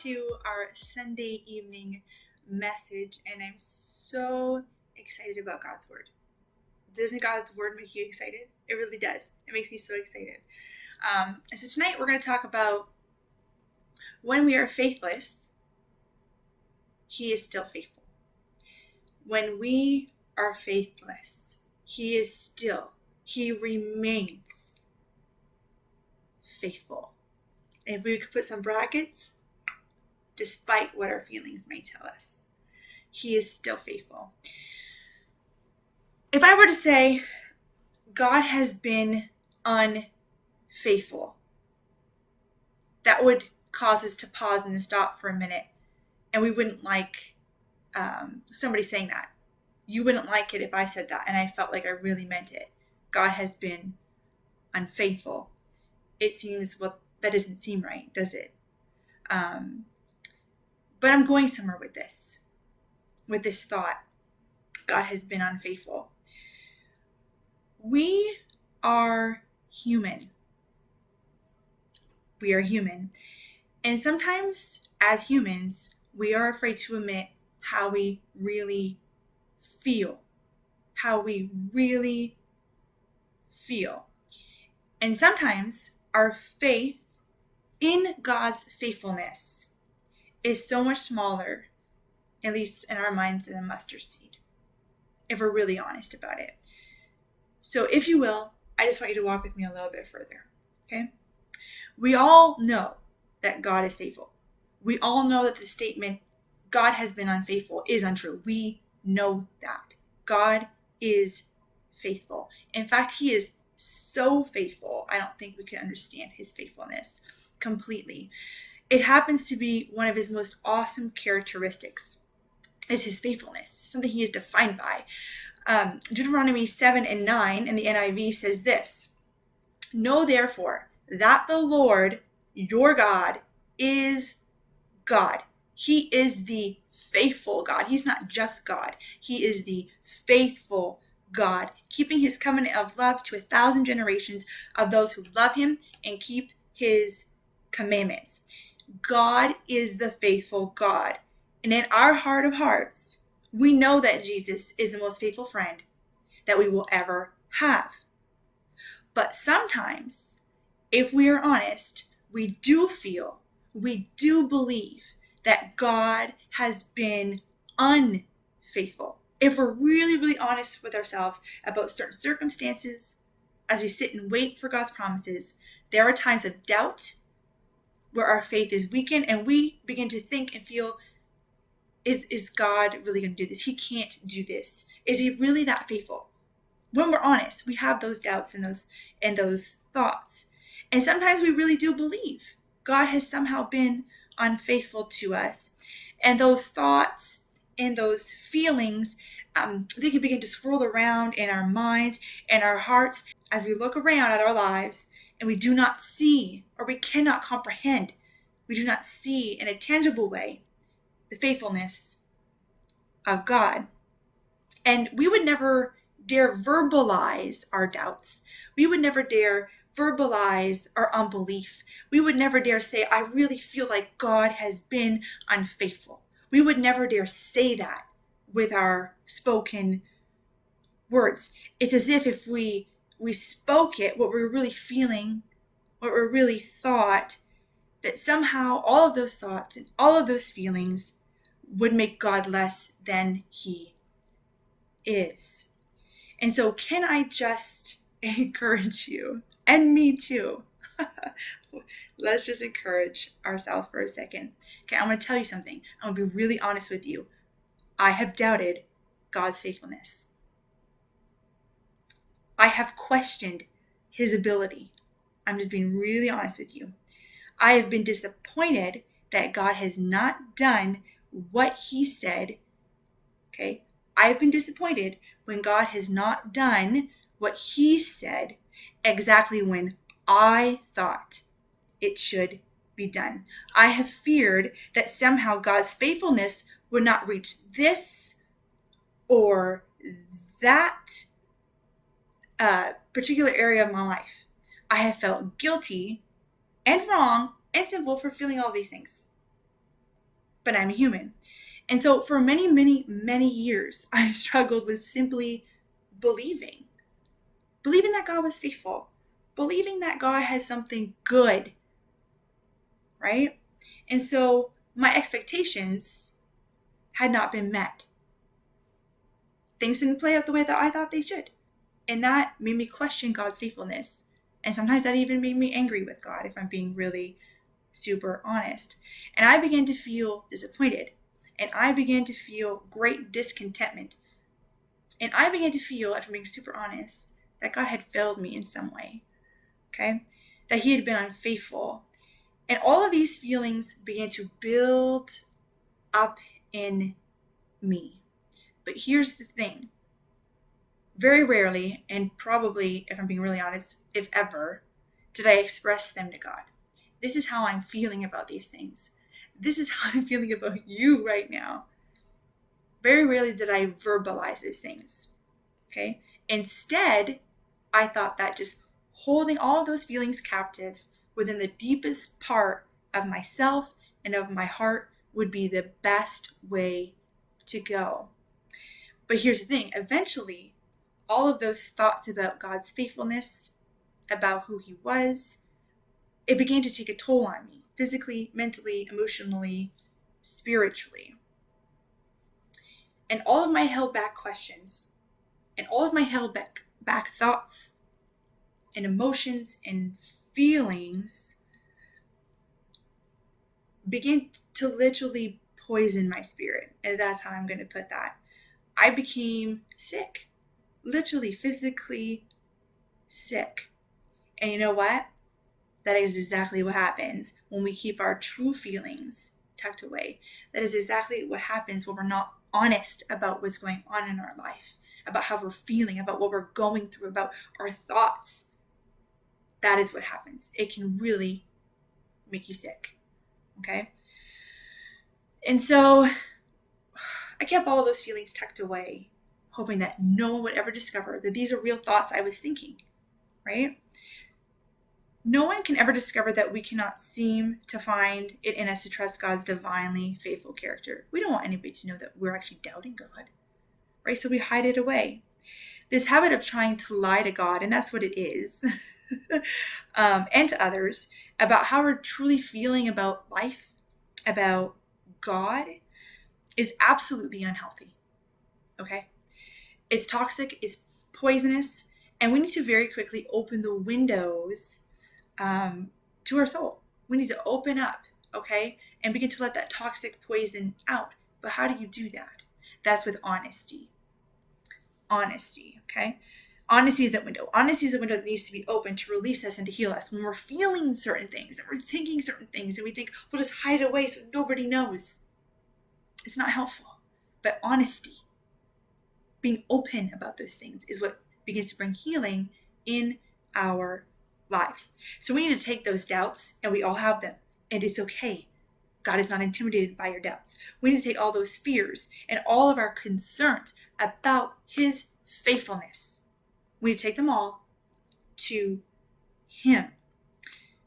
to our Sunday evening message, and I'm so excited about God's Word. Doesn't God's Word make you excited? It really does. It makes me so excited. And so tonight we're going to talk about when we are faithless, He is still faithful. When we are faithless, He remains faithful. And if we could put some brackets, despite what our feelings may tell us, He is still faithful. If I were to say God has been unfaithful, that would cause us to pause and stop for a minute, and we wouldn't like somebody saying that. You wouldn't like it if I said that and I felt like I really meant it. God has been unfaithful. It seems, well, that doesn't seem right, does it? But I'm going somewhere with this thought. God has been unfaithful. We are human. We are human. And sometimes as humans, we are afraid to admit how we really feel. And sometimes our faith in God's faithfulness is so much smaller, at least in our minds, than a mustard seed, if we're really honest about it. So if you will, I just want you to walk with me a little bit further, okay? We all know that God is faithful. We all know that the statement, God has been unfaithful, is untrue. We know that. God is faithful. In fact, He is so faithful, I don't think we can understand His faithfulness completely. It happens to be one of His most awesome characteristics, is His faithfulness, something He is defined by. Deuteronomy 7:9 in the NIV says this: "Know therefore that the Lord your God is God." He is the faithful God. He's not just God. He is the faithful God, keeping His covenant of love to 1,000 generations of those who love Him and keep His commandments. God is the faithful God. And in our heart of hearts, we know that Jesus is the most faithful friend that we will ever have. But sometimes, if we are honest, we do believe that God has been unfaithful. If we're really, really honest with ourselves about certain circumstances, as we sit and wait for God's promises, there are times of doubt where our faith is weakened and we begin to think and feel, is God really going to do this? He can't do this. Is He really that faithful? When we're honest, we have those doubts and those thoughts. And sometimes we really do believe God has somehow been unfaithful to us. And those thoughts and those feelings, they can begin to swirl around in our minds and our hearts as we look around at our lives and we do not see, or we cannot comprehend, we do not see in a tangible way the faithfulness of God. And we would never dare verbalize our doubts. We would never dare verbalize our unbelief. We would never dare say, I really feel like God has been unfaithful. We would never dare say that with our spoken words. It's as if we spoke it, what we're really feeling, what we really thought, that somehow all of those thoughts and all of those feelings would make God less than He is. And so can I just encourage you, and me too, let's just encourage ourselves for a second. Okay, I'm going to tell you something. I'm going to be really honest with you. I have doubted God's faithfulness. I have questioned His ability. I'm just being really honest with you. I have been disappointed that God has not done what He said. Okay, I have been disappointed when God has not done what He said exactly when I thought it should be done. I have feared that somehow God's faithfulness would not reach this or that particular area of my life. I have felt guilty and wrong and sinful for feeling all these things. but I'm a human. And so for many, many, many years, I struggled with simply believing that God was faithful, believing that God had something good, right? And so my expectations had not been met. Things didn't play out the way that I thought they should. And that made me question God's faithfulness. And sometimes that even made me angry with God, if I'm being really super honest. And I began to feel disappointed. And I began to feel great discontentment. And I began to feel, if I'm being super honest, that God had failed me in some way. Okay? That he had been unfaithful. And all of these feelings began to build up in me. But here's the thing. Very rarely, and probably, if I'm being really honest, if ever, did I express them to God. This is how I'm feeling about these things. This is how I'm feeling about you right now. Very rarely did I verbalize those things. Okay? Instead, I thought that just holding all of those feelings captive within the deepest part of myself and of my heart would be the best way to go. But here's the thing. Eventually, all of those thoughts about God's faithfulness, about who he was, it began to take a toll on me, physically, mentally, emotionally, spiritually. And all of my held back questions and all of my held back thoughts and emotions and feelings began to literally poison my spirit. And that's how I'm going to put that. I became sick, literally physically sick. And you know what? That is exactly what happens when we keep our true feelings tucked away. That is exactly what happens when we're not honest about what's going on in our life, about how we're feeling, about what we're going through, about our thoughts. That is what happens. It can really make you sick. Okay? And so I kept all those feelings tucked away, hoping that no one would ever discover that these are real thoughts I was thinking, right? No one can ever discover that we cannot seem to find it in us to trust God's divinely faithful character. We don't want anybody to know that we're actually doubting God, right? So we hide it away. This habit of trying to lie to God, and that's what it is, and to others, about how we're truly feeling about life, about God, is absolutely unhealthy, okay? It's toxic, it's poisonous, and we need to very quickly open the windows to our soul. We need to open up, okay, and begin to let that toxic poison out. But how do you do that? That's with honesty. Honesty, okay? Honesty is that window. Honesty is a window that needs to be open to release us and to heal us when we're feeling certain things and we're thinking certain things and we think we'll just hide away so nobody knows. It's not helpful. But honesty, being open about those things, is what begins to bring healing in our lives. So we need to take those doubts, and we all have them, and it's okay. God is not intimidated by your doubts. We need to take all those fears and all of our concerns about his faithfulness. We need to take them all to him.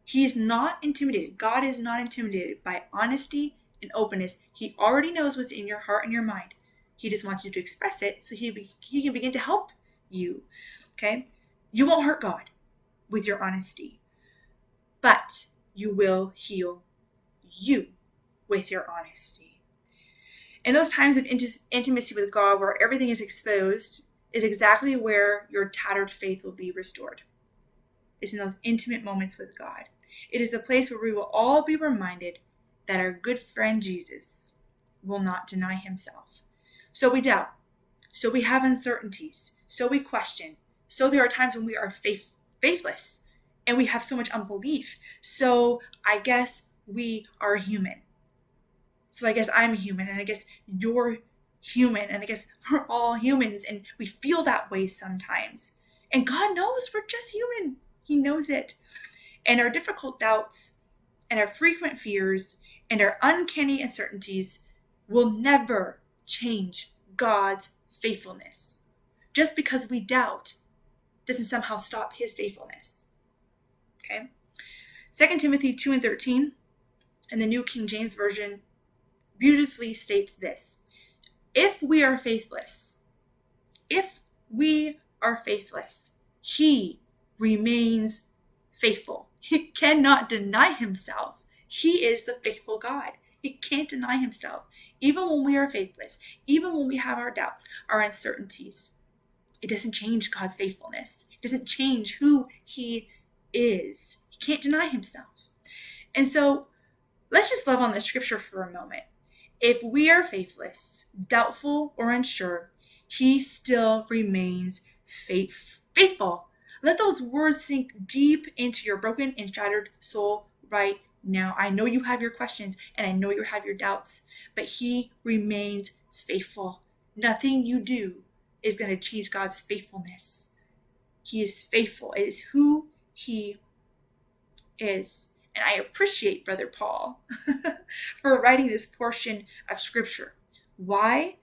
He is not intimidated. God is not intimidated by honesty and openness. He already knows what's in your heart and your mind. He just wants you to express it so he can begin to help you. Okay? You won't hurt God with your honesty, but you will heal you with your honesty. In those times of intimacy with God where everything is exposed is exactly where your tattered faith will be restored. It's in those intimate moments with God. It is a place where we will all be reminded that our good friend Jesus will not deny himself. So we doubt. So we have uncertainties. So we question. So there are times when we are faithless and we have so much unbelief. So I guess we are human. So I guess I'm human, and I guess you're human, and I guess we're all humans, and we feel that way sometimes. And God knows we're just human. He knows it. And our difficult doubts and our frequent fears and our uncanny uncertainties will never change God's faithfulness. Just because we doubt doesn't somehow stop his faithfulness. Okay? 2 Timothy 2:13 in the New King James Version beautifully states this: if we are faithless, if we are faithless, he remains faithful. He cannot deny himself. He is the faithful God. He can't deny himself. Even when we are faithless, even when we have our doubts, our uncertainties, it doesn't change God's faithfulness. It doesn't change who he is. He can't deny himself. And so let's just love on the scripture for a moment. If we are faithless, doubtful, or unsure, he still remains faithful. Let those words sink deep into your broken and shattered soul right now. I know you have your questions and I know you have your doubts, but he remains faithful. Nothing you do is going to change God's faithfulness. He is faithful. It is who he is. And I appreciate Brother Paul for writing this portion of scripture. Why?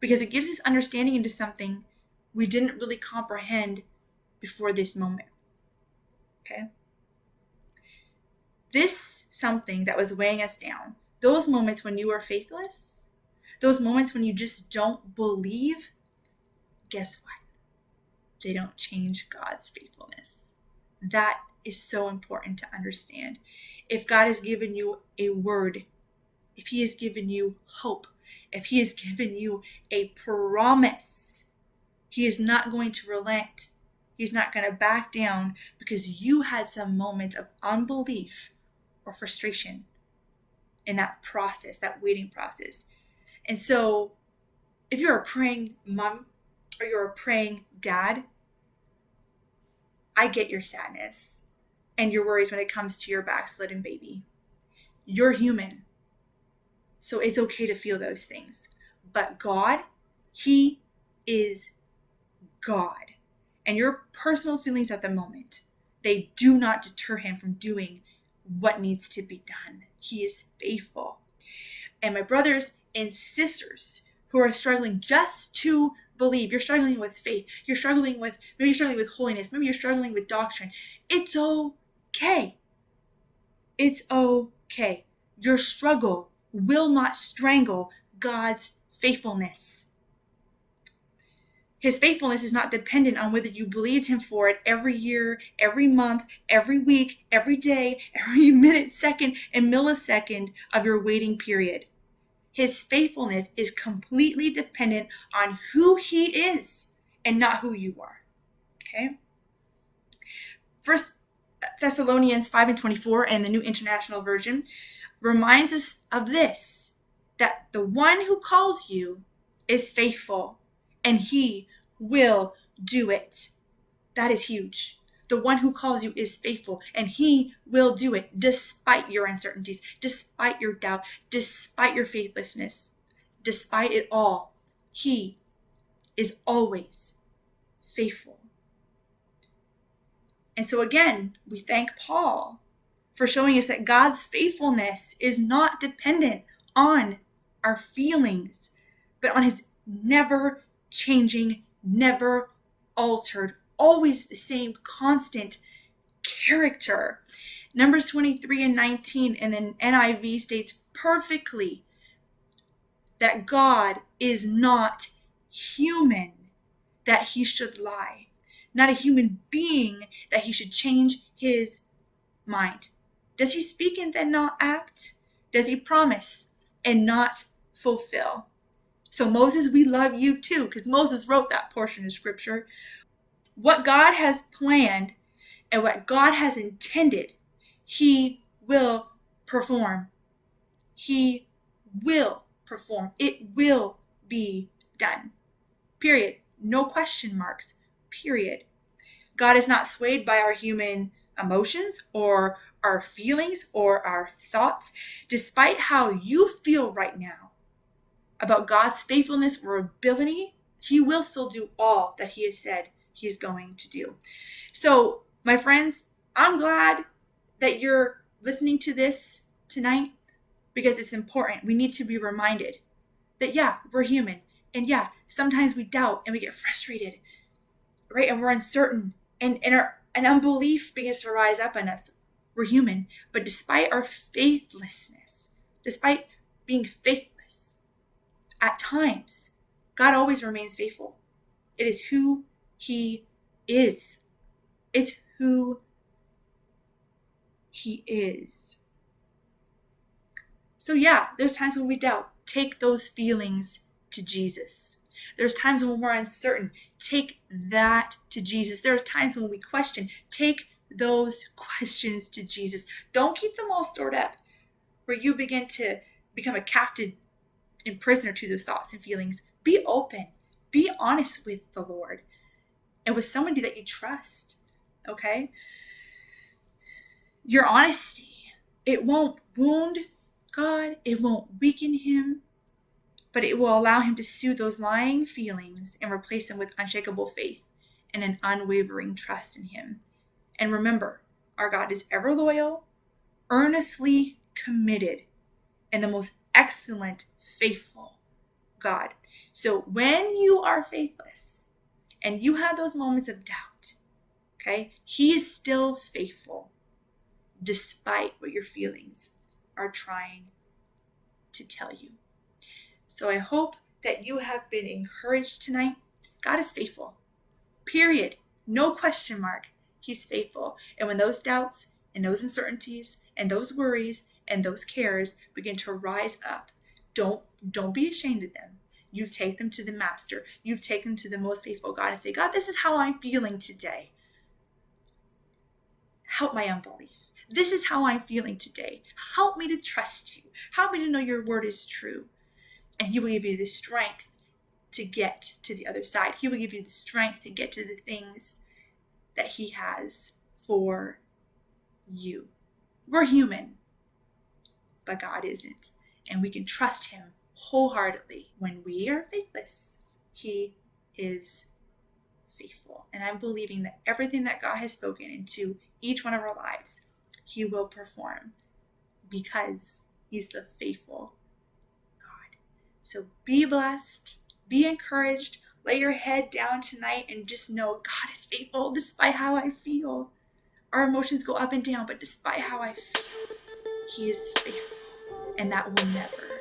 Because it gives us understanding into something we didn't really comprehend before this moment. Okay? This something that was weighing us down, those moments when you are faithless, those moments when you just don't believe, guess what? They don't change God's faithfulness. That is so important to understand. If God has given you a word, if he has given you hope, if he has given you a promise, he is not going to relent. He's not going to back down because you had some moments of unbelief or frustration in that process, that waiting process. And so if you're a praying mom or you're a praying dad, I get your sadness and your worries when it comes to your backslidden baby. You're human. So it's okay to feel those things. But God, he is God. And your personal feelings at the moment, they do not deter him from doing what needs to be done. He is faithful. And my brothers and sisters who are struggling just to believe, you're struggling with faith, maybe you're struggling with holiness, maybe you're struggling with doctrine. It's okay. It's okay. Your struggle will not strangle God's faithfulness. His faithfulness is not dependent on whether you believed him for it every year, every month, every week, every day, every minute, second, and millisecond of your waiting period. His faithfulness is completely dependent on who he is and not who you are. Okay? 1 Thessalonians 5:24 and the New International Version reminds us of this, that the one who calls you is faithful and he will do it. That is huge. The one who calls you is faithful and he will do it despite your uncertainties, despite your doubt, despite your faithlessness, despite it all. He is always faithful. And so again, we thank Paul for showing us that God's faithfulness is not dependent on our feelings, but on his never changing, never altered, always the same constant character. Numbers 23:19 and then NIV states perfectly that God is not human that he should lie, not a human being that he should change his mind. Does he speak and then not act? Does he promise and not fulfill? So Moses, we love you too, because Moses wrote that portion of scripture. What God has planned and what God has intended, he will perform. He will perform. It will be done. Period. No question marks. Period. God is not swayed by our human emotions or our feelings or our thoughts. Despite how you feel right now about God's faithfulness or ability, he will still do all that he has said he's going to do. So, my friends, I'm glad that you're listening to this tonight because it's important. We need to be reminded that, yeah, we're human. And yeah, sometimes we doubt and we get frustrated, right? And we're uncertain and unbelief begins to rise up in us. We're human. But despite our faithlessness, despite being faithless. At times, God always remains faithful. It is who he is. It's who he is. So yeah, there's times when we doubt. Take those feelings to Jesus. There's times when we're uncertain. Take that to Jesus. There are times when we question. Take those questions to Jesus. Don't keep them all stored up where you begin to become a captive and prisoner to those thoughts and feelings. Be open. Be honest with the Lord and with somebody that you trust. Okay? Your honesty, it won't wound God. It won't weaken him. But it will allow him to soothe those lying feelings and replace them with unshakable faith and an unwavering trust in him. And remember, our God is ever loyal, earnestly committed, and the most excellent, faithful God. So when you are faithless and you have those moments of doubt, okay, he is still faithful despite what your feelings are trying to tell you. So I hope that you have been encouraged tonight. God is faithful, period. No question mark. He's faithful. And when those doubts and those uncertainties and those worries and those cares begin to rise up, don't be ashamed of them. You take them to the master. You take them to the most faithful God and say, God, this is how I'm feeling today. Help my unbelief. This is how I'm feeling today. Help me to trust you. Help me to know your word is true. And he will give you the strength to get to the other side. He will give you the strength to get to the things that he has for you. We're human, but God isn't. And we can trust him wholeheartedly. When we are faithless, he is faithful. And I'm believing that everything that God has spoken into each one of our lives, he will perform because he's the faithful God. So be blessed, be encouraged, lay your head down tonight and just know God is faithful despite how I feel. Our emotions go up and down, but despite how I feel, he is faithful, and that will never